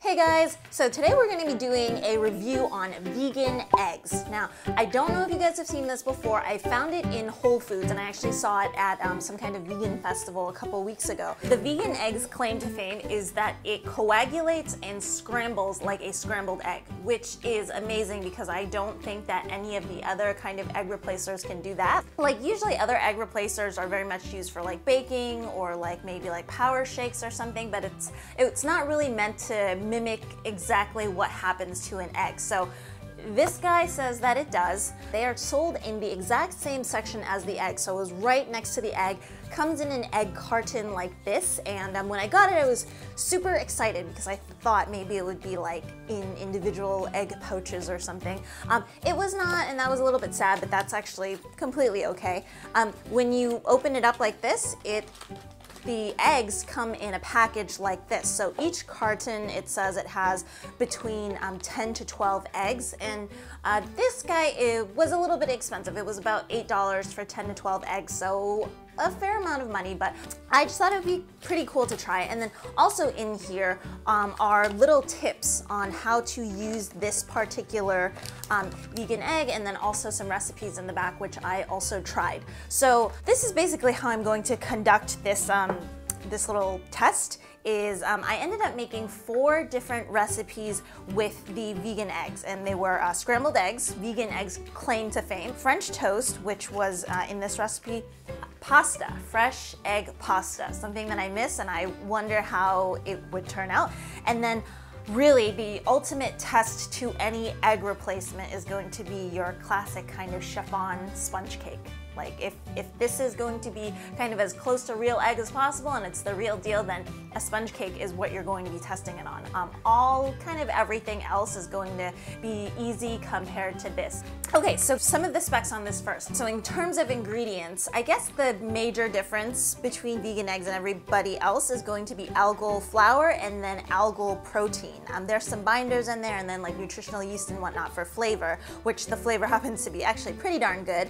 Hey guys, so today we're going to be doing a review on vegan eggs. Now, I don't know if you guys have seen this before. I found it in Whole Foods and I actually saw it at some kind of vegan festival a couple weeks ago. The vegan eggs claim to fame is that it coagulates and scrambles like a scrambled egg, which is amazing because I don't think that any of the other kind of egg replacers can do that. Like usually other egg replacers are very much used for like baking or like maybe like power shakes or something, but it's not really meant to mimic exactly what happens to an egg. So this guy says that it does. They are sold in the exact same section as the egg, so it was right next to the egg. Comes in an egg carton like this, and when I got it I was super excited because I thought maybe it would be like in individual egg pouches or something. It was not, and that was a little bit sad, but that's actually completely okay. When you open it up like this, the eggs come in a package like this. So each carton, it says it has between 10 to 12 eggs, and this guy was a little bit expensive. It was about $8 for 10 to 12 eggs, so a fair amount of money, but I just thought it would be pretty cool to try. And then also in here are little tips on how to use this particular vegan egg, and then also some recipes in the back, which I also tried. So this is basically how I'm going to conduct this this little test. I ended up making 4 different recipes with the vegan eggs, and they were scrambled eggs, vegan eggs claim to fame, French toast, which was in this recipe, pasta, fresh egg pasta, something that I miss and I wonder how it would turn out. And then really the ultimate test to any egg replacement is going to be your classic kind of chiffon sponge cake. Like if this is going to be kind of as close to real egg as possible and it's the real deal, then a sponge cake is what you're going to be testing it on. All kind of everything else is going to be easy compared to this. Okay, so some of the specs on this first. So in terms of ingredients, I guess the major difference between vegan eggs and everybody else is going to be algal flour and then algal protein. There's some binders in there and then like nutritional yeast and whatnot for flavor, which the flavor happens to be actually pretty darn good.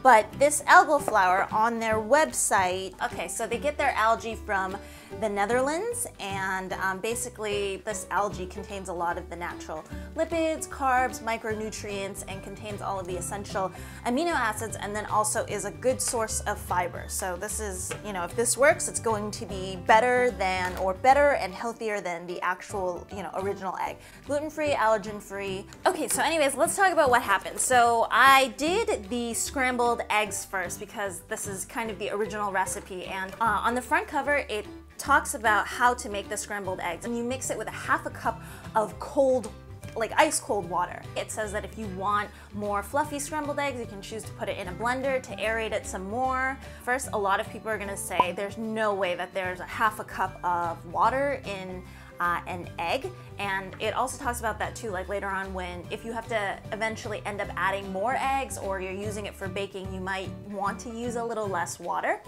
But this algal flour on their website, okay, so they get their algae from the Netherlands, and basically this algae contains a lot of the natural lipids, carbs, micronutrients, and contains all of the essential amino acids, and then also is a good source of fiber. So this is, you know, if this works, it's going to be better than, or better and healthier than the actual, you know, original egg. Gluten-free, allergen-free. Okay, so anyways, let's talk about what happened. So I did the scrambled eggs first because this is kind of the original recipe, and on the front cover it talks about how to make the scrambled eggs, and you mix it with a half a cup of cold, like ice cold water. It says that if you want more fluffy scrambled eggs, you can choose to put it in a blender to aerate it some more. First, a lot of people are gonna say there's no way that there's a half a cup of water in an egg, and it also talks about that too, like later on when if you have to eventually end up adding more eggs or you're using it for baking, you might want to use a little less water.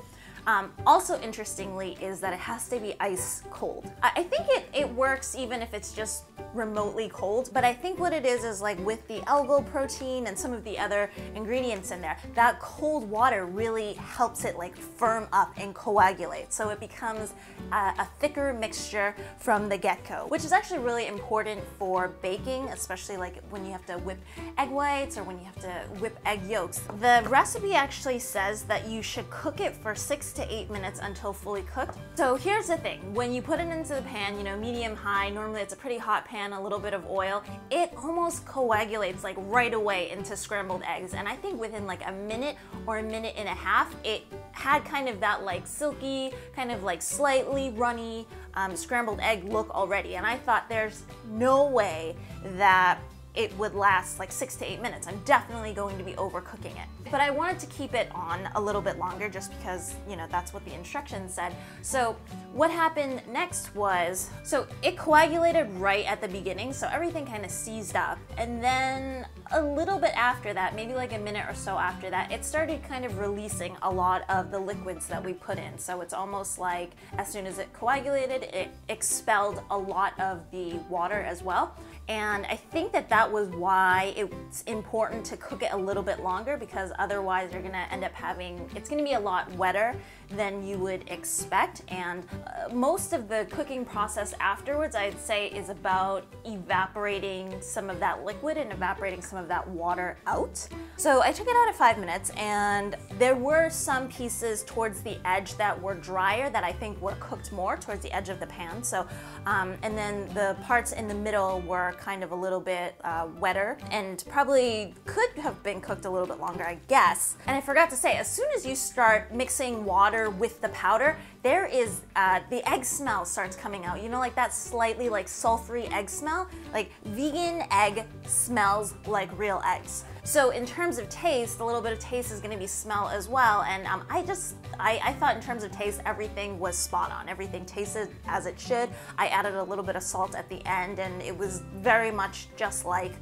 Also interestingly is that it has to be ice cold. I think it works even if it's just remotely cold, but I think what it is like with the algal protein and some of the other ingredients in there, that cold water really helps it like firm up and coagulate, so it becomes a thicker mixture from the get-go, which is actually really important for baking, especially like when you have to whip egg whites or when you have to whip egg yolks. The recipe actually says that you should cook it for 6 to 8 minutes until fully cooked. So here's the thing, when you put it into the pan, you know, medium high, normally it's a pretty hot pan, a little bit of oil, it almost coagulates like right away into scrambled eggs, and I think within like a minute or a minute and a half it had kind of that like silky, kind of like slightly runny scrambled egg look already, and I thought there's no way that it would last like 6 to 8 minutes. I'm definitely going to be overcooking it. But I wanted to keep it on a little bit longer just because, you know, that's what the instructions said. So what happened next was, so it coagulated right at the beginning, so everything kind of seized up. And then a little bit after that, maybe like a minute or so after that, it started kind of releasing a lot of the liquids that we put in. So it's almost like as soon as it coagulated, it expelled a lot of the water as well. And I think that that was why it's important to cook it a little bit longer, because otherwise you're gonna end up having, it's gonna be a lot wetter than you would expect, and most of the cooking process afterwards, I'd say, is about evaporating some of that liquid and evaporating some of that water out. So I took it out at 5 minutes, and there were some pieces towards the edge that were drier that I think were cooked more towards the edge of the pan. So, and then the parts in the middle were kind of a little bit wetter and probably could have been cooked a little bit longer, I guess. And I forgot to say, as soon as you start mixing water with the powder, there is, the egg smell starts coming out. You know, like that slightly like sulfury egg smell? Like vegan egg smells like real eggs. So in terms of taste, a little bit of taste is gonna be smell as well. And I thought in terms of taste, everything was spot on. Everything tasted as it should. I added a little bit of salt at the end, and it was very much just like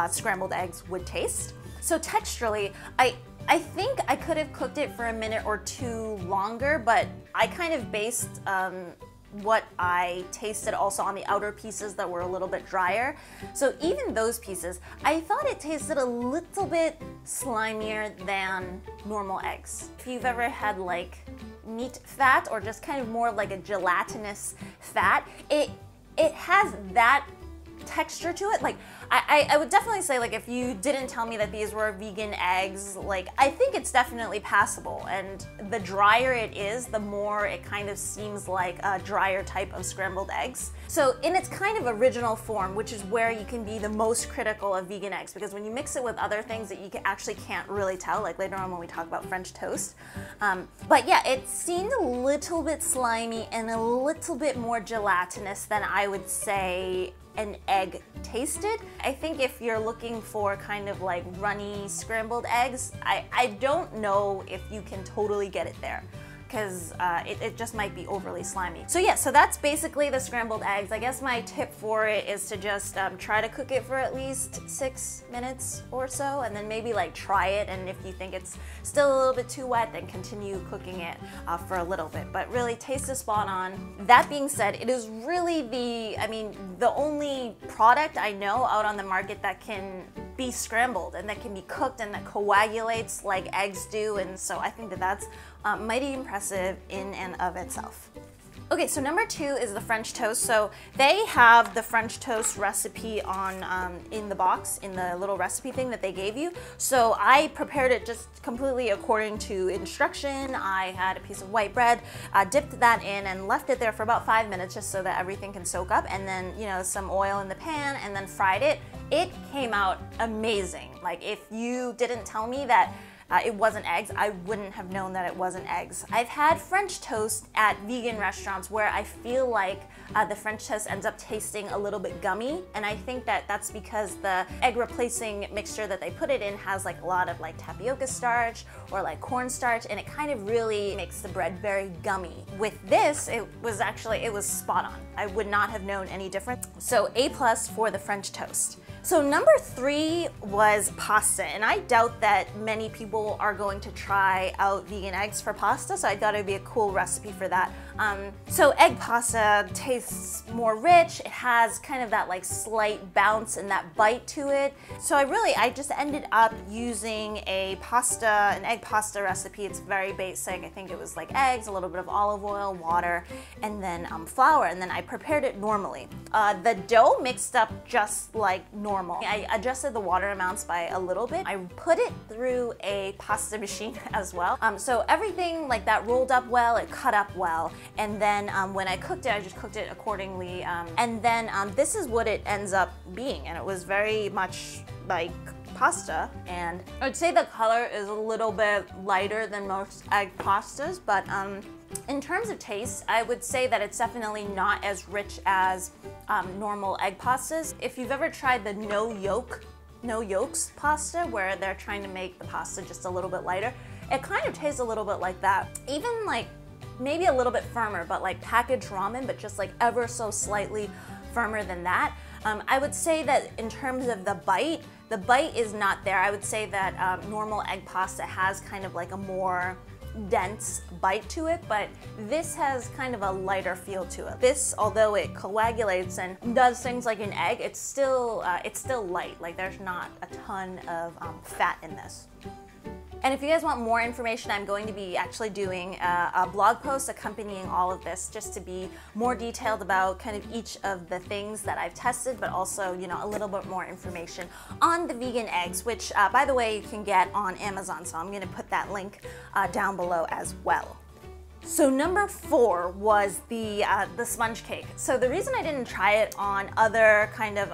scrambled eggs would taste. So texturally, I think I could have cooked it for a minute or two longer, but I kind of based what I tasted also on the outer pieces that were a little bit drier. So even those pieces, I thought it tasted a little bit slimier than normal eggs. If you've ever had like meat fat or just kind of more like a gelatinous fat, it has that texture to it. Like I would definitely say, like, if you didn't tell me that these were vegan eggs, like, I think it's definitely passable, and the drier it is, the more it kind of seems like a drier type of scrambled eggs. So in its kind of original form, which is where you can be the most critical of vegan eggs, because when you mix it with other things that you actually can't really tell, like later on when we talk about French toast. But yeah, it seemed a little bit slimy and a little bit more gelatinous than I would say an egg tasted. I think if you're looking for kind of like runny scrambled eggs, I don't know if you can totally get it there, because it just might be overly slimy. So yeah, so that's basically the scrambled eggs. I guess my tip for it is to just try to cook it for at least 6 minutes or so, and then maybe like try it, and if you think it's still a little bit too wet, then continue cooking it for a little bit. But really, taste is spot on. That being said, it is really the only product I know out on the market that can be scrambled and that can be cooked and that coagulates like eggs do, and so I think that that's mighty impressive in and of itself. Okay, so number 2 is the French toast. So they have the French toast recipe on in the box, in the little recipe thing that they gave you. So I prepared it just completely according to instruction. I had a piece of white bread, dipped that in and left it there for about 5 minutes just so that everything can soak up, and then, you know, some oil in the pan, and then fried it. It came out amazing. Like, if you didn't tell me that it wasn't eggs, I wouldn't have known that it wasn't eggs. I've had French toast at vegan restaurants where I feel like the French toast ends up tasting a little bit gummy, and I think that that's because the egg replacing mixture that they put it in has like a lot of like tapioca starch or like cornstarch, and it kind of really makes the bread very gummy. With this, it was spot on. I would not have known any different. So A+ for the French toast. So number 3 was pasta, and I doubt that many people are going to try out vegan eggs for pasta, so I thought it would be a cool recipe for that. So egg pasta tastes more rich. It has kind of that like slight bounce and that bite to it. So I just ended up using an egg pasta recipe. It's very basic. I think it was like eggs, a little bit of olive oil, water, and then flour, and then I prepared it normally. The dough mixed up just like normal. I adjusted the water amounts by a little bit. I put it through a pasta machine as well. So everything like that rolled up well, it cut up well, and then when I cooked it, I just cooked it accordingly. And then this is what it ends up being, and it was very much like pasta, and I'd say the color is a little bit lighter than most egg pastas, but in terms of taste, I would say that it's definitely not as rich as normal egg pastas. If you've ever tried the no yolks pasta, where they're trying to make the pasta just a little bit lighter, it kind of tastes a little bit like that. Even like maybe a little bit firmer, but like packaged ramen, but just like ever so slightly firmer than that. I would say that in terms of the bite is not there. I would say that normal egg pasta has kind of like a more dense bite to it, but this has kind of a lighter feel to it. This, although it coagulates and does things like an egg, it's still light. Like, there's not a ton of fat in this. And if you guys want more information, I'm going to be actually doing a blog post accompanying all of this, just to be more detailed about kind of each of the things that I've tested, but also, you know, a little bit more information on the vegan eggs, which, by the way, you can get on Amazon. So I'm going to put that link down below as well. So number 4 was the sponge cake. So the reason I didn't try it on other kind of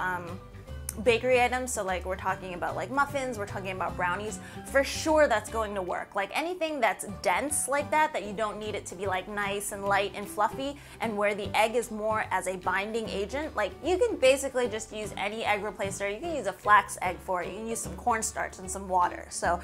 bakery items, so like we're talking about like muffins, we're talking about brownies, for sure that's going to work. Like anything that's dense like that you don't need it to be like nice and light and fluffy, and where the egg is more as a binding agent, like you can basically just use any egg replacer. You can use a flax egg for it, you can use some cornstarch and some water. So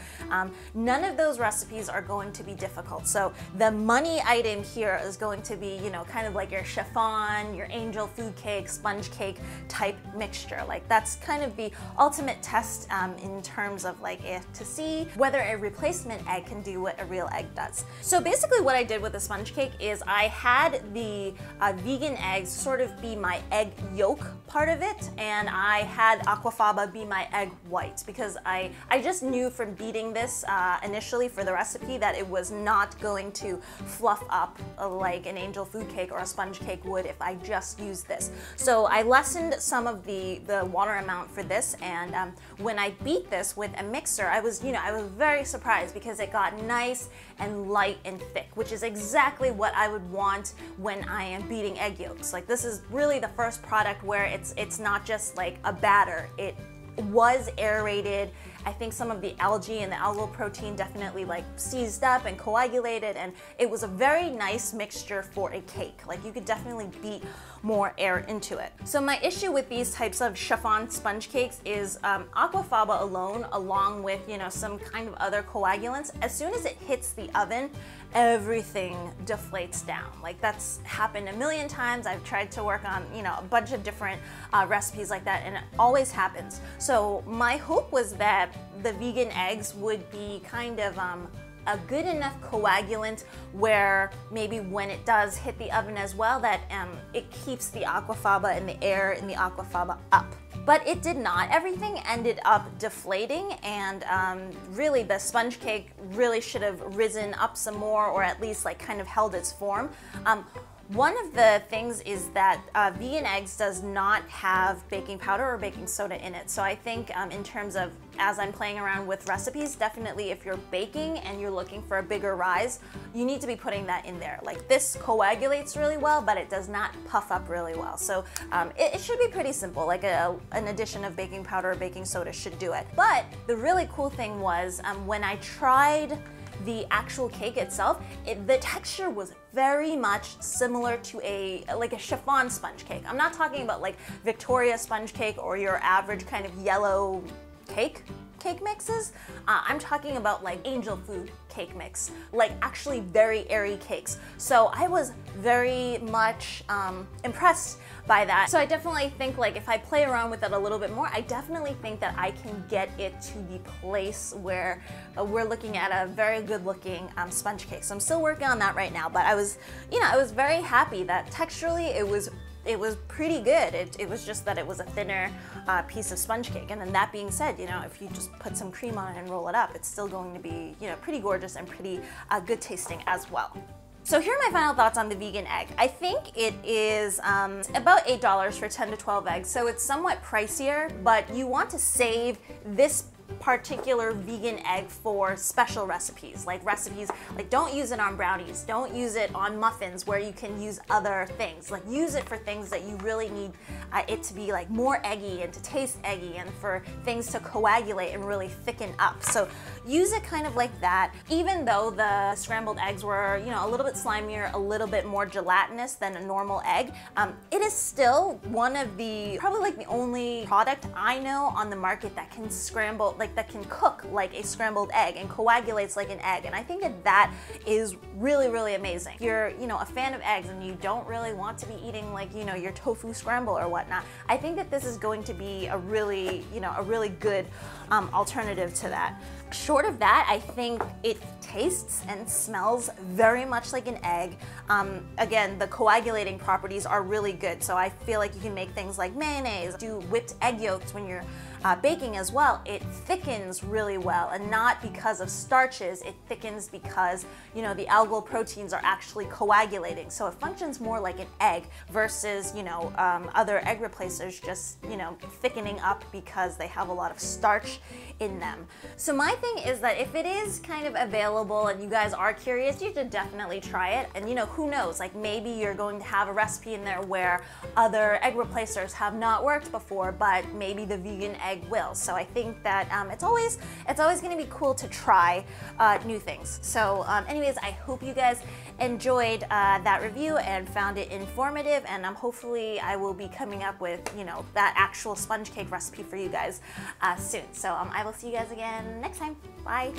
none of those recipes are going to be difficult. So the money item here is going to be, you know, kind of like your chiffon, your angel food cake, sponge cake type mixture. Like that's kind of the ultimate test in terms of like to see whether a replacement egg can do what a real egg does. So basically what I did with the sponge cake is I had the vegan eggs sort of be my egg yolk part of it, and I had aquafaba be my egg white, because I just knew from beating this initially for the recipe that it was not going to fluff up like an angel food cake or a sponge cake would if I just used this. So I lessened some of the water amount for this, and when I beat this with a mixer, I was very surprised because it got nice and light and thick, which is exactly what I would want when I am beating egg yolks. Like this is really the first product where it's not just like a batter. It was aerated. I think some of the algae and the algal protein definitely like seized up and coagulated, and it was a very nice mixture for a cake. Like you could definitely beat more air into it. So my issue with these types of chiffon sponge cakes is aquafaba alone, along with, you know, some kind of other coagulants, as soon as it hits the oven, everything deflates down. Like that's happened a million times. I've tried to work on, you know, a bunch of different recipes like that, and it always happens. So my hope was that the vegan eggs would be kind of a good enough coagulant where maybe when it does hit the oven as well, that it keeps the aquafaba and the air in the aquafaba up. But it did not. Everything ended up deflating, and really the sponge cake really should have risen up some more, or at least like kind of held its form. One of the things is that VeganEggs does not have baking powder or baking soda in it. So I think in terms of, as I'm playing around with recipes, definitely if you're baking and you're looking for a bigger rise, you need to be putting that in there. Like this coagulates really well, but it does not puff up really well. So it should be pretty simple, like an addition of baking powder or baking soda should do it. But the really cool thing was when I tried the actual cake itself, the texture was very much similar to a chiffon sponge cake. I'm not talking about like Victoria sponge cake or your average kind of yellow cake mixes. I'm talking about like angel food cake mix, like actually very airy cakes. So I was very much impressed by that. So I definitely think like if I play around with it a little bit more, I definitely think that I can get it to the place where we're looking at a very good looking sponge cake. So I'm still working on that right now, but I was very happy that texturally it was pretty good. It was just that it was a thinner piece of sponge cake. And then that being said, you know, if you just put some cream on it and roll it up, it's still going to be, you know, pretty gorgeous and pretty good tasting as well. So here are my final thoughts on the vegan egg. I think it is about $8 for 10 to 12 eggs, so it's somewhat pricier, but you want to save this particular vegan egg for special recipes, like don't use it on brownies, don't use it on muffins where you can use other things. Like use it for things that you really need it to be like more eggy and to taste eggy, and for things to coagulate and really thicken up. So use it kind of like that. Even though the scrambled eggs were, you know, a little bit slimier, a little bit more gelatinous than a normal egg, it is still one of the, probably like the only product I know on the market that can scramble, like that can cook like a scrambled egg and coagulates like an egg. And I think that is really, really amazing. If you're, you know, a fan of eggs and you don't really want to be eating like, you know, your tofu scramble or whatnot, I think that this is going to be a really, you know, a really good alternative to that. Short of that, I think it tastes and smells very much like an egg. Again, the coagulating properties are really good, so I feel like you can make things like mayonnaise, do whipped egg yolks when you're baking as well. It thickens really well, and not because of starches, it thickens because, you know, the algal proteins are actually coagulating. So it functions more like an egg versus, you know, other egg replacers just, you know, thickening up because they have a lot of starch in them. So my thing is that if it is kind of available and you guys are curious, you should definitely try it. And you know, who knows, like maybe you're going to have a recipe in there where other egg replacers have not worked before, but maybe the vegan egg will. So I think that it's always going to be cool to try new things. So anyways, I hope you guys enjoyed that review and found it informative, and hopefully I will be coming up with, you know, that actual sponge cake recipe for you guys soon. So I will see you guys again next time. Bye.